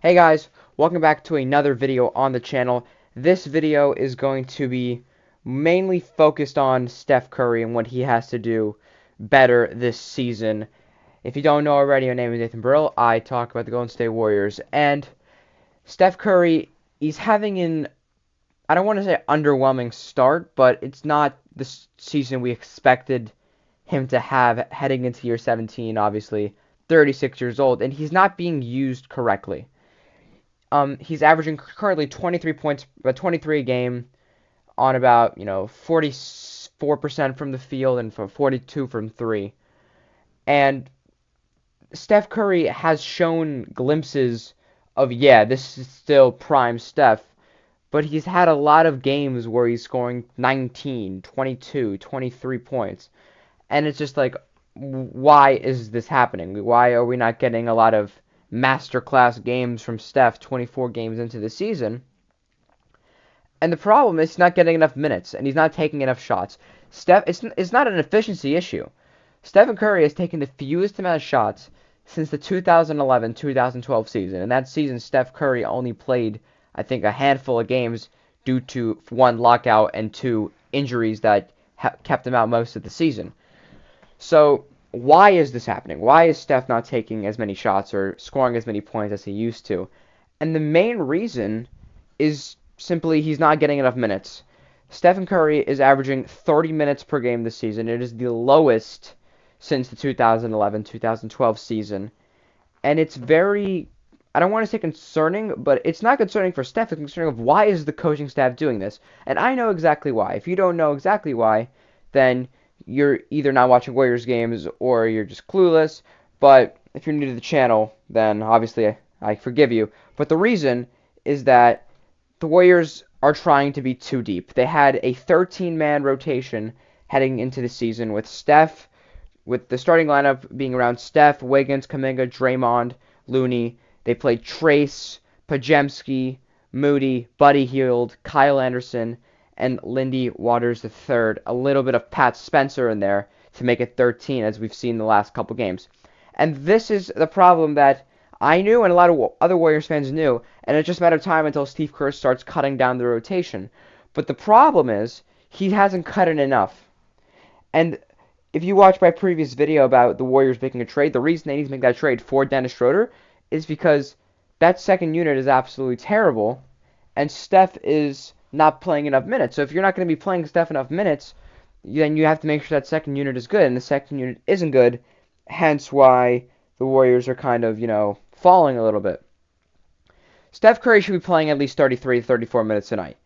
Hey guys, welcome back to another video on the channel. This video is going to be mainly focused on Steph Curry and what he has to do better this season. If you don't know already, my name is Nathan Burrell. I talk about the Golden State Warriors. And Steph Curry, he's having I don't want to say underwhelming start, but it's not the season we expected him to have heading into year 17, obviously. 36 years old, and he's not being used correctly. He's averaging currently 23 points, about 23 a game on about, 44% from the field and 42 from three. And Steph Curry has shown glimpses of, yeah, this is still prime Steph, but he's had a lot of games where he's scoring 19, 22, 23 points. And it's just like, why is this happening? Why are we not getting a lot of masterclass games from Steph 24 games into the season? And the problem is he's not getting enough minutes, and he's not taking enough shots. It's not an efficiency issue. Stephen Curry has taken the fewest amount of shots since the 2011-2012 season. And that season, Steph Curry only played, I think, a handful of games due to, one, lockout, and two, injuries that kept him out most of the season. So why is this happening? Why is Steph not taking as many shots or scoring as many points as he used to? And the main reason is simply he's not getting enough minutes. Stephen Curry is averaging 30 minutes per game this season. It is the lowest since the 2011-2012 season. And it's very, I don't want to say concerning, but it's not concerning for Steph. It's concerning of why is the coaching staff doing this? And I know exactly why. If you don't know exactly why, then you're either not watching Warriors games or you're just clueless. But if you're new to the channel, then obviously I forgive you. But the reason is that the Warriors are trying to be too deep. They had a 13-man rotation heading into the season with the starting lineup being around Steph, Wiggins, Kuminga, Draymond, Looney. They played Trace, Pajemski, Moody, Buddy Hield, Kyle Anderson, and Lindy Waters III. A little bit of Pat Spencer in there to make it 13, as we've seen the last couple games. And this is the problem that I knew and a lot of other Warriors fans knew, and it's just a matter of time until Steve Kerr starts cutting down the rotation. But the problem is, he hasn't cut it enough. And if you watch my previous video about the Warriors making a trade, the reason they need to make that trade for Dennis Schroeder is because that second unit is absolutely terrible, and Steph is not playing enough minutes. So if you're not going to be playing Steph enough minutes, then you have to make sure that second unit is good, and the second unit isn't good, hence why the Warriors are kind of, falling a little bit. Steph Curry should be playing at least 33 to 34 minutes a night.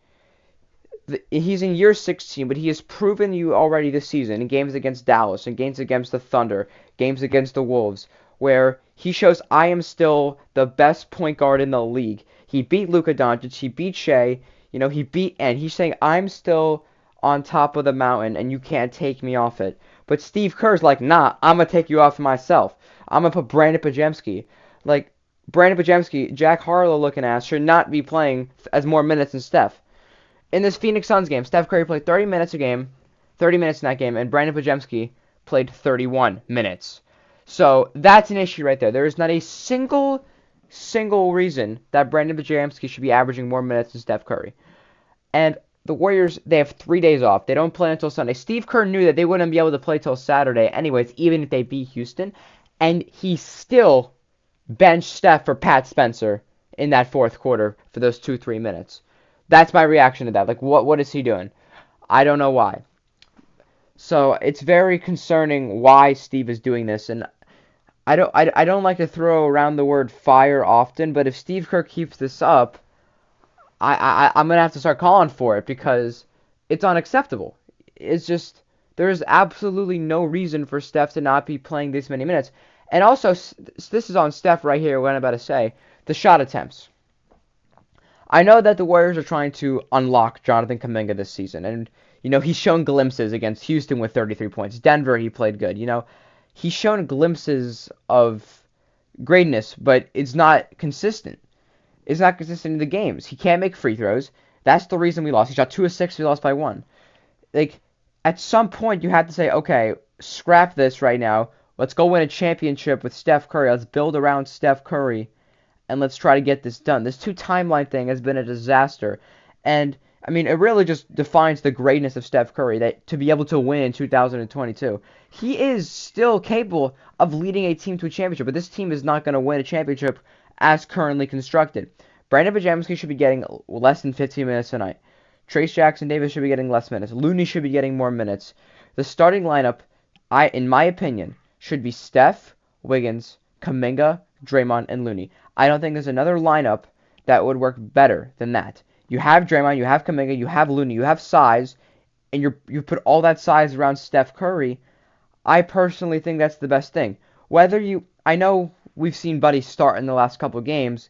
He's in year 16, but he has proven you already this season in games against Dallas, in games against the Thunder, games against the Wolves, where he shows I am still the best point guard in the league. He beat Luka Doncic, he beat Shea, and he's saying I'm still on top of the mountain and you can't take me off it. But Steve Kerr's like, nah, I'm going to take you off myself. I'm going to put Brandon Pajemski. Like, Brandon Pajemski, Jack Harlow looking ass, should not be playing as more minutes than Steph. In this Phoenix Suns game, Steph Curry played 30 minutes a game, 30 minutes in that game, and Brandon Pajemski played 31 minutes. So that's an issue right there. There is not a single reason that Brandon Pajemski should be averaging more minutes than Steph Curry. And the Warriors, they have 3 days off. They don't play until Sunday. Steve Kerr knew that they wouldn't be able to play till Saturday anyways, even if they beat Houston. And he still benched Steph for Pat Spencer in that fourth quarter for those 2-3 minutes. That's my reaction to that. Like, what is he doing? I don't know why. So it's very concerning why Steve is doing this, and I don't like to throw around the word fire often, but if Steve Kerr keeps this up, I'm gonna have to start calling for it because it's unacceptable. It's just there's absolutely no reason for Steph to not be playing this many minutes. And also, this is on Steph right here, what I'm about to say, the shot attempts. I know that the Warriors are trying to unlock Jonathan Kuminga this season, and, he's shown glimpses against Houston with 33 points. Denver, he played good, He's shown glimpses of greatness, but it's not consistent. It's not consistent in the games. He can't make free throws. That's the reason we lost. He shot 2 of 6, we lost by 1. Like, at some point, you have to say, okay, scrap this right now. Let's go win a championship with Steph Curry. Let's build around Steph Curry and let's try to get this done. This 2 timeline thing has been a disaster. And, I mean, it really just defines the greatness of Steph Curry, that to be able to win in 2022. He is still capable of leading a team to a championship, but this team is not going to win a championship as currently constructed. Brandon Pajemski should be getting less than 15 minutes tonight. Trace Jackson-Davis should be getting less minutes. Looney should be getting more minutes. The starting lineup, in my opinion, should be Steph, Wiggins, Kuminga, Draymond, and Looney. I don't think there's another lineup that would work better than that. You have Draymond, you have Kuminga, you have Looney, you have size, and you put all that size around Steph Curry. I personally think that's the best thing. I know we've seen Buddy start in the last couple of games,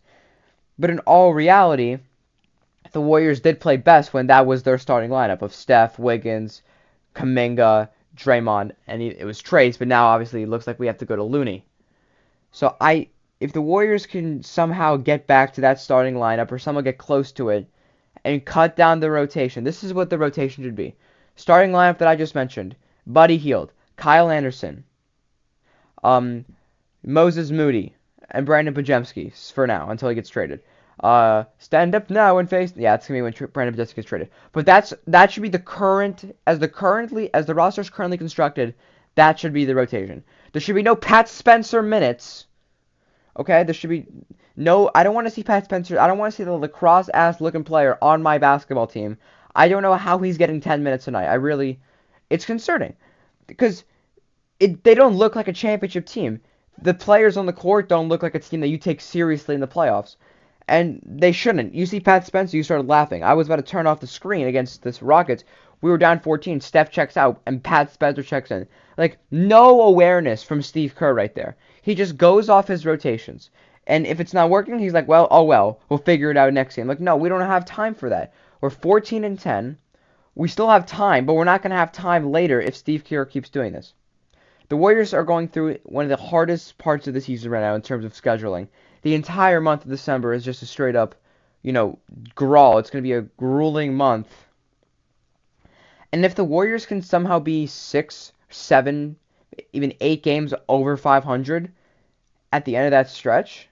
but in all reality, the Warriors did play best when that was their starting lineup of Steph, Wiggins, Kuminga, Draymond, and it was Trace, but now obviously it looks like we have to go to Looney. So if the Warriors can somehow get back to that starting lineup or somehow get close to it and cut down the rotation, this is what the rotation should be. Starting lineup that I just mentioned: Buddy Hield, Kyle Anderson, Moses Moody, and Brandon Pajemski for now until he gets traded. Stand up now and face. Yeah, it's gonna be when Brandon Pajemski gets traded. But that should be the current as the roster is currently constructed. That should be the rotation. There should be no Pat Spencer minutes. Okay, there should be no. I don't want to see Pat Spencer. I don't want to see the lacrosse ass looking player on my basketball team. I don't know how he's getting 10 minutes tonight. It's concerning because they don't look like a championship team. The players on the court don't look like a team that you take seriously in the playoffs. And they shouldn't. You see Pat Spencer, you started laughing. I was about to turn off the screen against this Rockets. We were down 14. Steph checks out, and Pat Spencer checks in. Like, no awareness from Steve Kerr right there. He just goes off his rotations. And if it's not working, he's like, well, oh well, we'll figure it out next game. Like, no, we don't have time for that. We're 14-10. We still have time, but we're not going to have time later if Steve Kerr keeps doing this. The Warriors are going through one of the hardest parts of the season right now in terms of scheduling. The entire month of December is just a straight up, grawl. It's going to be a grueling month. And if the Warriors can somehow be 6, 7, even 8 games over 500 at the end of that stretch,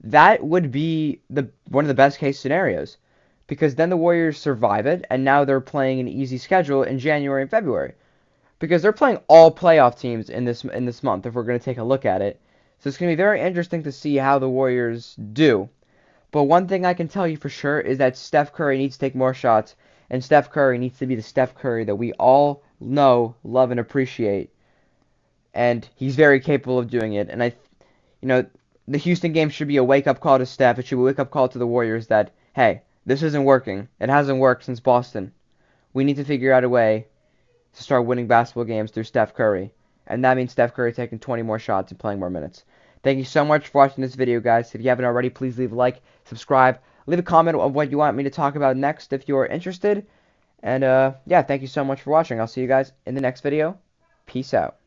that would be one of the best case scenarios. Because then the Warriors survive it, and now they're playing an easy schedule in January and February. Because they're playing all playoff teams in this month, if we're going to take a look at it. So it's going to be very interesting to see how the Warriors do. But one thing I can tell you for sure is that Steph Curry needs to take more shots, and Steph Curry needs to be the Steph Curry that we all know, love, and appreciate. And he's very capable of doing it. And the Houston game should be a wake-up call to Steph. It should be a wake-up call to the Warriors that, hey, this isn't working. It hasn't worked since Boston. We need to figure out a way to start winning basketball games through Steph Curry. And that means Steph Curry taking 20 more shots and playing more minutes. Thank you so much for watching this video, guys. If you haven't already, please leave a like, subscribe, leave a comment of what you want me to talk about next if you're interested. And, yeah, thank you so much for watching. I'll see you guys in the next video. Peace out.